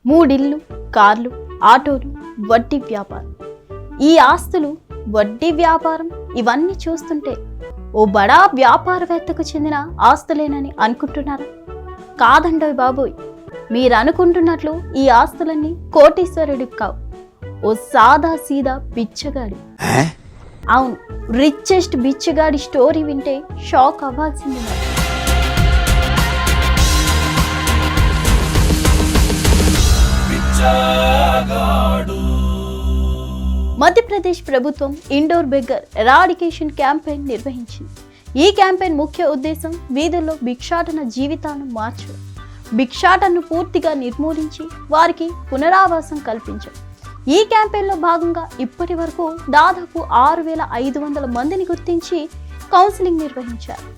3 ఇళ్ళు, కార్లు, ఆటోలు, వడ్డీ వ్యాపారం. ఈ ఆస్తులు, వడ్డీ వ్యాపారం ఇవన్నీ చూస్తుంటే ఓ బడా వ్యాపారవేత్తకు చెందిన ఆస్తులేనని అనుకుంటున్నారా? కాదండోయ్ బాబోయ్, మీరు అనుకుంటున్నట్లు ఈ ఆస్తులన్నీ కోటీశ్వరుడికి కావు. ఓ సాదా సీదా బిచ్చగాడి. అవును, రిచెస్ట్ బిచ్చగాడి స్టోరీ వింటే షాక్ అవ్వాల్సింది. మధ్యప్రదేశ్ ప్రభుత్వం ఇండోర్ బెగ్గర్ ఎరాడికేషన్ క్యాంపెయిన్ నిర్వహించింది. ఈ క్యాంపెయిన్ ముఖ్య ఉద్దేశం వీధుల్లో భిక్షాటన జీవితాలను మార్చడం, భిక్షాటనను పూర్తిగా నిర్మూలించి వారికి పునరావాసం కల్పించడం. ఈ క్యాంపెయిన్లో భాగంగా ఇప్పటి వరకు దాదాపు 6,500 మందిని గుర్తించి కౌన్సిలింగ్ నిర్వహించారు.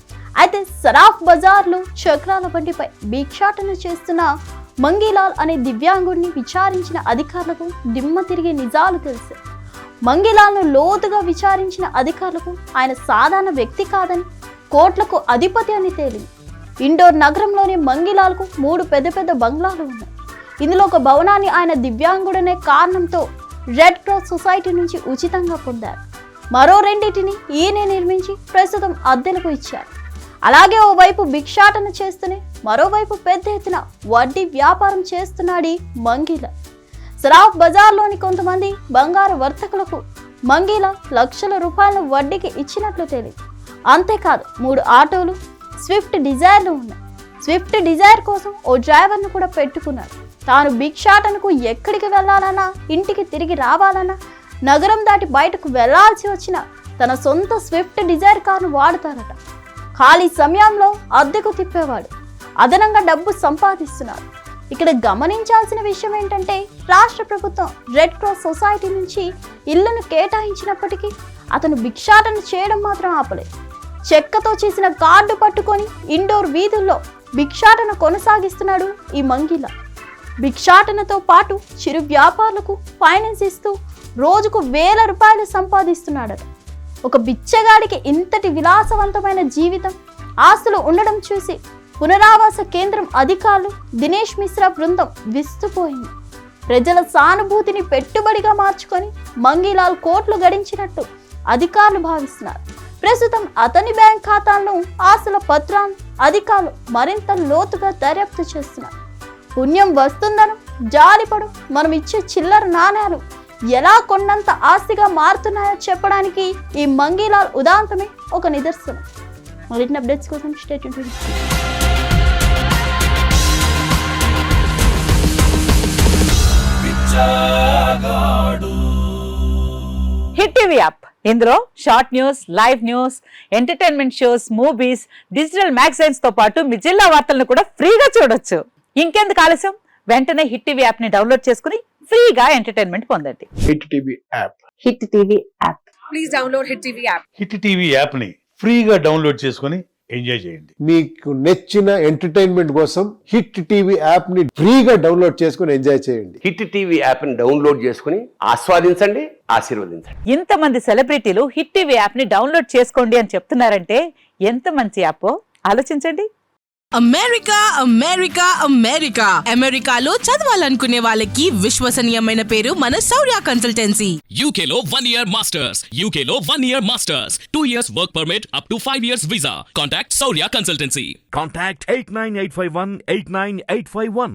అయితే సరాఫ్ బజార్లో చక్రాల బండిపై భిక్షాటన చేస్తున్న మంగీలాల్ అనే దివ్యాంగుడిని విచారించిన అధికారులకు దిమ్మ తిరిగే నిజాలు తెలిసాయి. మంగీలాల్ను లోతుగా విచారించిన అధికారులకు ఆయన సాధారణ వ్యక్తి కాదని, కోట్లకు అధిపతి అని తేలింది. ఇండోర్ నగరంలోని మంగీలాల్కు 3 పెద్ద పెద్ద బంగ్లాలు ఉన్నాయి. ఇందులో ఒక భవనాన్ని ఆయన దివ్యాంగుడనే కారణంతో రెడ్ క్రాస్ సొసైటీ నుంచి ఉచితంగా పొందారు. మరో 2టిని ఈయనే నిర్మించి ప్రస్తుతం అద్దెలకు ఇచ్చారు. అలాగే ఓవైపు భిక్షాటన చేస్తూనే మరోవైపు పెద్ద ఎత్తున వడ్డీ వ్యాపారం చేస్తున్నాడు మంగీలాల్. సరాఫ్ బజార్లోని కొంతమంది బంగారు వర్తకులకు మంగీలాల్ లక్షల రూపాయల వడ్డీకి ఇచ్చినట్లు తేలింది. అంతేకాదు 3 ఆటోలు, స్విఫ్ట్ డిజైర్లు ఉన్నాయి. స్విఫ్ట్ డిజైర్ కోసం ఓ డ్రైవర్ను కూడా పెట్టుకున్నారు. తాను భిక్షాటనకు ఎక్కడికి వెళ్లాలన్నా, ఇంటికి తిరిగి రావాలన్నా, నగరం దాటి బయటకు వెళ్లాల్సి వచ్చిన తన సొంత స్విఫ్ట్ డిజైర్ కారును వాడుతారట. ఖాళీ సమయంలో అద్దెకు తిప్పేవాడు. అదనంగా డబ్బు సంపాదిస్తున్నాడు. ఇక్కడ గమనించాల్సిన విషయం ఏంటంటే, రాష్ట్ర ప్రభుత్వం రెడ్ క్రాస్ సొసైటీ నుంచి ఇళ్లను కేటాయించినప్పటికీ అతను భిక్షాటన చేయడం మాత్రం ఆపలేదు. చెక్కతో చేసిన కార్డు పట్టుకొని ఇండోర్ వీధుల్లో భిక్షాటన కొనసాగిస్తున్నాడు ఈ మంగీలాల్. భిక్షాటనతో పాటు చిరు వ్యాపారులకు ఫైనాన్స్ ఇస్తూ రోజుకు 1000 రూపాయలు సంపాదిస్తున్నాడట. ఒక బిచ్చగాడికి ఇంతటి విలాసవంతమైన జీవితం, ఆస్తులు ఉండడం చూసి పునరావాస కేంద్రం అధికారులు, దినేష్ మిశ్రా బృందం విస్తుపోయింది. ప్రజల సానుభూతిని పెట్టుబడిగా మార్చుకొని మంగీలాల్ కోట్లు గడించినట్టు అధికారులు భావిస్తున్నారు. ప్రస్తుతం అతని బ్యాంక్ ఖాతాలను, ఆస్తుల పత్రాలను అధికారులు మరింత లోతుగా దర్యాప్తు చేస్తున్నారు. పుణ్యం వస్తుందను జాలిపడు మనం ఇచ్చే చిల్లర నాణ్యాలు ఎలా కొండంత ఆస్తిగా మారుతున్నాయో చెప్పడానికి ఈ మంగీలాల్ ఉదాంతమే ఒక నిదర్శనం. మరిన్ని అప్డేట్స్ కోసం stay tuned. Hit TV app, ఇందులో short news, live news, entertainment shows, movies, digital magazines తో పాటు మీ జిల్లా వార్తలను కూడా ఫ్రీగా చూడొచ్చు. ఇంకెందుకు ఆలస్యం, వెంటనే హిట్ టీవీ యాప్ ని డౌన్లోడ్ చేసుకుని ఫ్రీగా ఎంటర్టైన్మెంట్ పొందండి. Hit TV app. Hit TV app. Please download hit TV app. Hit TV app ని ఫ్రీగా డౌన్లోడ్ చేసుకుని ఎంజాయ్ చేయండి. మీకు నచ్చిన ఎంటర్టైన్మెంట్ కోసం హిట్ టీవీ యాప్ ని ఫ్రీగా డౌన్లోడ్ చేసుకుని ఎంజాయ్ చేయండి. హిట్ టీవీ యాప్ ని డౌన్లోడ్ చేసుకుని ఆస్వాదించండి, ఆశీర్వదించండి. ఇంతమంది సెలబ్రిటీలు హిట్ టీవీ యాప్ ని డౌన్లోడ్ చేసుకోండి అని చెప్తున్నారంటే ఎంత మంచి యాప్ ఆలోచించండి. అమెరికా అమెరికా అమెరికా అమెరికాలో చదవాలనుకునే వాళ్ళకి విశ్వసనీయమైన పేరు మన శౌర్య కన్సల్టెన్సీ. UK లో 1 year masters. UK లో 1 year masters. 2 years work permit up to 5 years visa. Contact Saurya Consultancy. Contact 89851 89851.